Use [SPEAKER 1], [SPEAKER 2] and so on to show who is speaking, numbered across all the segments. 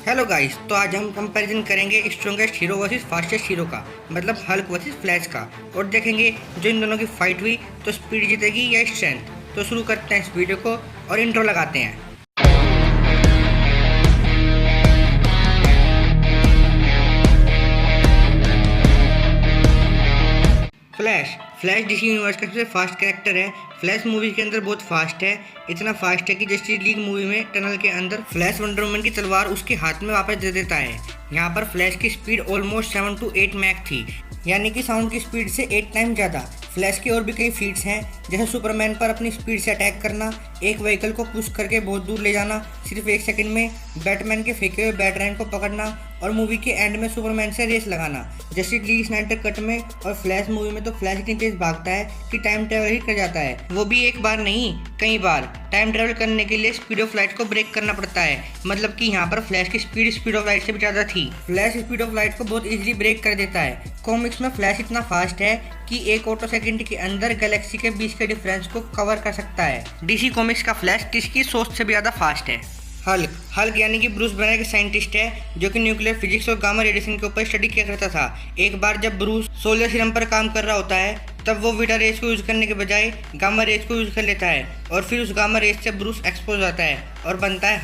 [SPEAKER 1] Hello guys, तो आज हम कंपैरिजन करेंगे strongest hero versus fastest hero का, मतलब हल्क वर्सेस फ्लैश का। और देखेंगे जो इन दोनों की फाइट हुई तो स्पीड जीतेगी या स्ट्रेंथ। तो शुरू करते हैं इस वीडियो को और इंट्रो लगाते हैं। फ्लैश फ्लैश डीसी यूनिवर्स का सबसे फास्ट कैरेक्टर है। फ्लैश मूवी के अंदर बहुत फास्ट है, इतना फास्ट है कि जस्टिस लीग मूवी में टनल के अंदर फ्लैश वंडर वुमन की तलवार उसके हाथ में वापस दे देता है। यहाँ पर फ्लैश की स्पीड ऑलमोस्ट 7 to 8 मैक थी, यानी कि साउंड की स्पीड से 8 टाइम ज़्यादा। फ्लैश की और भी कई फीट्स हैं, जैसे सुपरमैन पर अपनी स्पीड से अटैक करना, एक व्हीकल को पुश करके बहुत दूर ले जाना सिर्फ 1 सेकंड में, बैटमैन के फेंके हुए बैटरैन को पकड़ना और मूवी के एंड में सुपरमैन से रेस लगाना। जस्टिस लीग स्नाइडर कट में और फ्लैश मूवी में तो फ्लैश इतनी तेज भागता है कि टाइम ट्रेवल ही कर जाता है, वो भी एक बार नहीं कई बार। टाइम ट्रेवल करने के लिए स्पीड ऑफ लाइट को ब्रेक करना पड़ता है, मतलब कि यहाँ पर फ्लैश की स्पीड ऑफ लाइट से भी ज़्यादा थी। फ्लैश स्पीड ऑफ लाइट को बहुत इजीली ब्रेक कर देता है। कॉमिक्स में फ्लैश इतना फास्ट है कि 1 ऑटो सेकंड के अंदर गैलेक्सी के बीच के डिफरेंस को कवर कर सकता है। डीसी कॉमिक्स का फ्लैश किसकी सोच से भी ज़्यादा फास्ट है। हल्क यानी कि ब्रूस बैनर के साइंटिस्ट है, जो कि न्यूक्लियर फिजिक्स और गामा रेडिएशन के ऊपर स्टडी किया करता था। एक बार जब ब्रूस सोलर सीरम पर काम कर रहा होता है, तब वो वीटा रेज को यूज करने के बजाय गामा रेज को यूज कर लेता है और फिर उस गामा रेज से ब्रूस एक्सपोज होता है और बनता है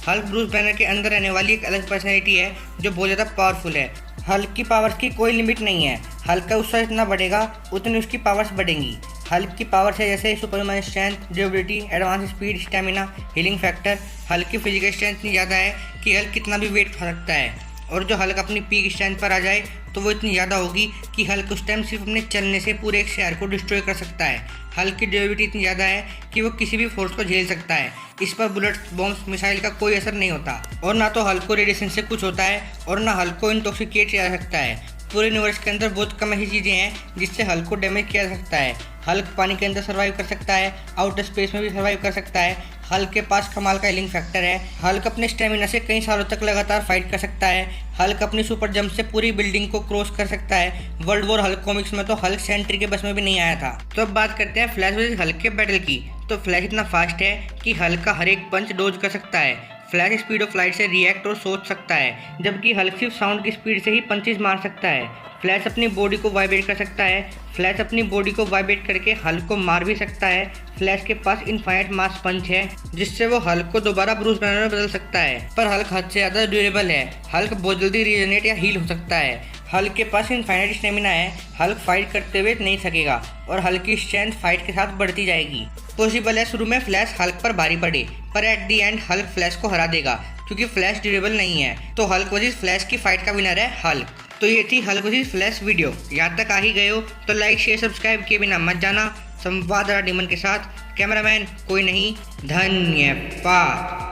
[SPEAKER 1] हल्क ब्रूस बैनर के अंदर रहने वाली एक अलग पर्सनैलिटी है जो बहुत ज़्यादा पावरफुल है। हल्क की पावर्स की कोई लिमिट नहीं है। हल्क का उत्साह जितना बढ़ेगा उतनी उसकी पावर्स बढ़ेंगी। हल्क की पावर्स है जैसे Superman strength, durability, advance speed, stamina, healing factor. Hulk की फिजिकल स्ट्रेंथ इतनी ज़्यादा है कि हल्क कितना भी वेट उठा सकता है, और जो हल्क अपनी पीक स्ट्रेंथ पर आ जाए तो वो इतनी ज़्यादा होगी कि हल्क उस टाइम सिर्फ अपने चलने से पूरे एक शहर को डिस्ट्रॉय कर सकता है। हल्क की ड्यूरेबिलिटी इतनी ज़्यादा है कि वो किसी भी फोर्स को झेल सकता है, इस पर बुलेट, बॉम्ब्स, मिसाइल का कोई असर नहीं होता। और ना तो हल्क को रेडिएशन से कुछ होता है और ना हल्क को इंटॉक्सिकेट किया जा सकता है। पूरे यूनिवर्स के अंदर बहुत कम ऐसी चीज़ें हैं जिससे हल्क को डैमेज किया जा सकता है। हल्क पानी के अंदर सर्वाइव कर सकता है, आउटर स्पेस में भी सर्वाइव कर सकता है। हल्क के पास कमाल का हीलिंग फैक्टर है। हल्क अपने स्टेमिना से कई सालों तक लगातार फाइट कर सकता है। हल्क अपनी सुपर जंप से पूरी बिल्डिंग को क्रॉस कर सकता है। वर्ल्ड वॉर हल्क कॉमिक्स में तो हल्क सेंट्री के बस में भी नहीं आया था। तो अब बात करते हैं फ्लैश वर्सेस हल्क के बैटल की। तो फ्लैश इतना फास्ट है कि हल्क का हर एक पंच डोज कर सकता है। फ्लैश स्पीड ऑफ लाइट से रिएक्ट और सोच सकता है, जबकि हल्क सिर्फ साउंड की स्पीड से ही पंचेस मार सकता है। फ्लैश अपनी बॉडी को वाइब्रेट कर सकता है। फ्लैश अपनी बॉडी को वाइब्रेट करके हल्क को मार भी सकता है। फ्लैश के पास इनफाइनाइट मास पंच है, जिससे वो हल्क को दोबारा ब्रूस बैनर में बदल सकता है। पर हल्क हद से ज़्यादा ड्यूरेबल है। हल्क बहुत जल्दी रीजनरेट या हील हो सकता है। हल्क के पास इनफाइनाइट स्टेमिना है। हल्क फाइट करते हुए नहीं थकेगा और हल्क की स्ट्रेंथ फाइट के साथ बढ़ती जाएगी। पॉसिबल है शुरू में फ्लैश हल्क पर भारी पड़े, पर at the and Hulk flash को हरा देगा, क्योंकि फ्लैश ड्यूरेबल नहीं है। तो हल्क वर्सेस फ्लैश की फाइट का विनर है हल्क। तो ये थी हल्क वर्सेस फ्लैश वीडियो। यहाँ तक आ ही गए हो तो लाइक, शेयर, सब्सक्राइब किए बिना मत जाना। संवाददाता डिमन के साथ कैमरामैन कोई नहीं। धन्यवाद।